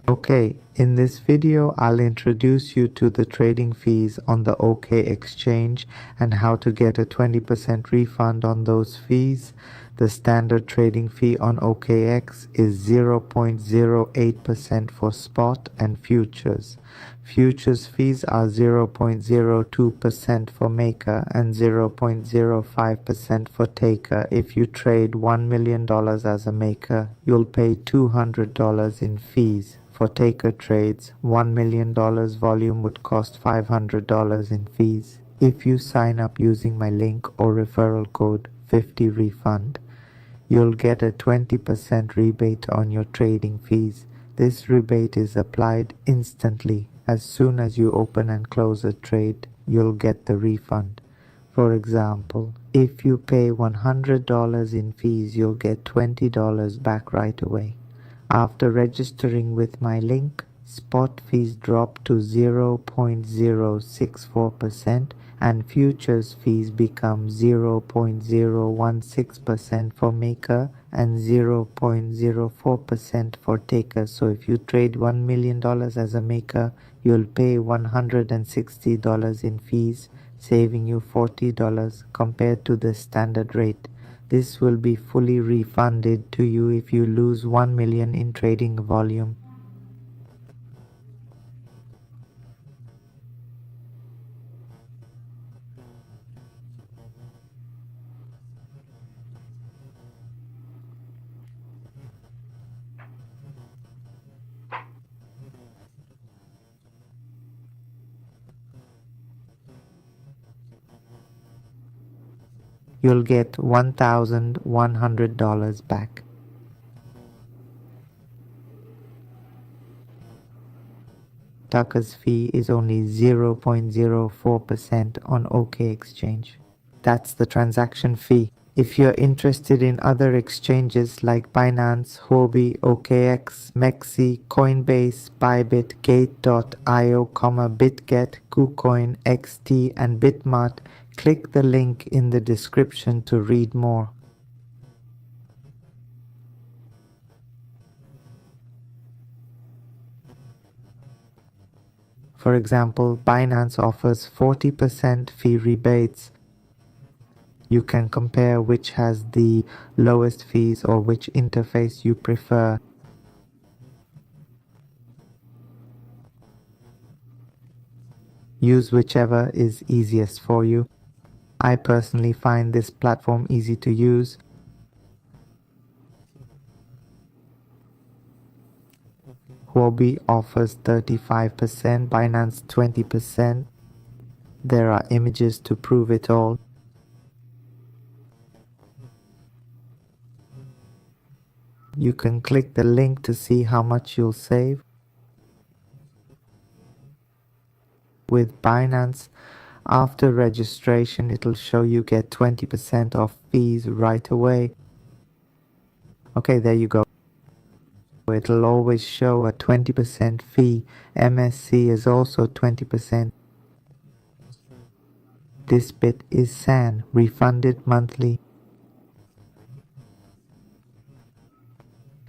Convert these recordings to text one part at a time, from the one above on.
Okay, in this video I'll introduce you to the trading fees on the OK exchange and how to get a 20% refund on those fees. The standard trading fee on OKX is 0.08% for spot and futures. Futures fees are 0.02% for maker and 0.05% for taker. If you trade $1 million as a maker, you'll pay $200 in fees. For taker trades, $1 million volume would cost $500 in fees. If you sign up using my link or referral code 50refund, you'll get a 20% rebate on your trading fees. This rebate is applied instantly. As soon as you open and close a trade, you'll get the refund. For example, if you pay $100 in fees, you'll get $20 back right away. After registering with my link, spot fees drop to 0.064% and futures fees become 0.016% for maker and 0.04% for taker. So if you trade $1 million as a maker, you'll pay $160 in fees, saving you $40 compared to the standard rate. This will be fully refunded to you if you lose 1 million in trading volume. You'll get $1,100 back. Tucker's fee is only 0.04% on OK Exchange. That's the transaction fee. If you're interested in other exchanges like Binance, Huobi, OKX, Mexi, Coinbase, Bybit, Gate.io, BitGet, KuCoin, XT, and Bitmart, click the link in the description to read more. For example, Binance offers 40% fee rebates. You can compare which has the lowest fees or which interface you prefer. Use whichever is easiest for you. I personally find this platform easy to use. Huobi offers 35%, Binance 20%. There are images to prove it all. You can click the link to see how much you'll save. With Binance, after registration, it'll show you get 20% off fees right away. Okay, there you go. It'll always show a 20% fee. MSC is also 20%. This bit is SAN, refunded monthly.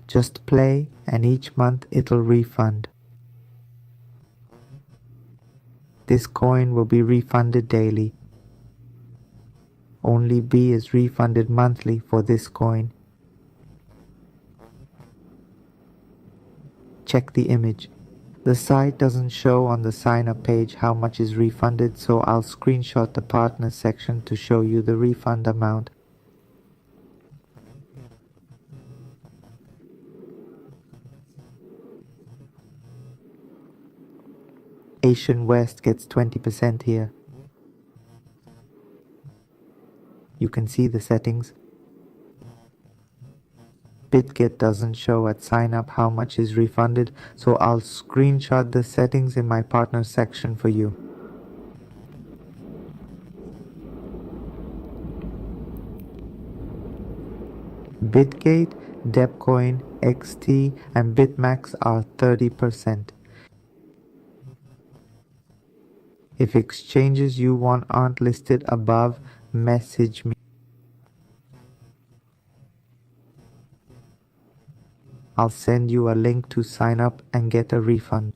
Just play and each month it'll refund. This coin will be refunded daily. Only B is refunded monthly for this coin. Check the image. The site doesn't show on the sign up page how much is refunded, so I'll screenshot the partner section to show you the refund amount. Asian West gets 20% here. You can see the settings. BitGet doesn't show at sign up how much is refunded, so I'll screenshot the settings in my partner section for you. Bitgate, Depcoin, XT, and Bitmax are 30%. If exchanges you want aren't listed above, message me. I'll send you a link to sign up and get a refund.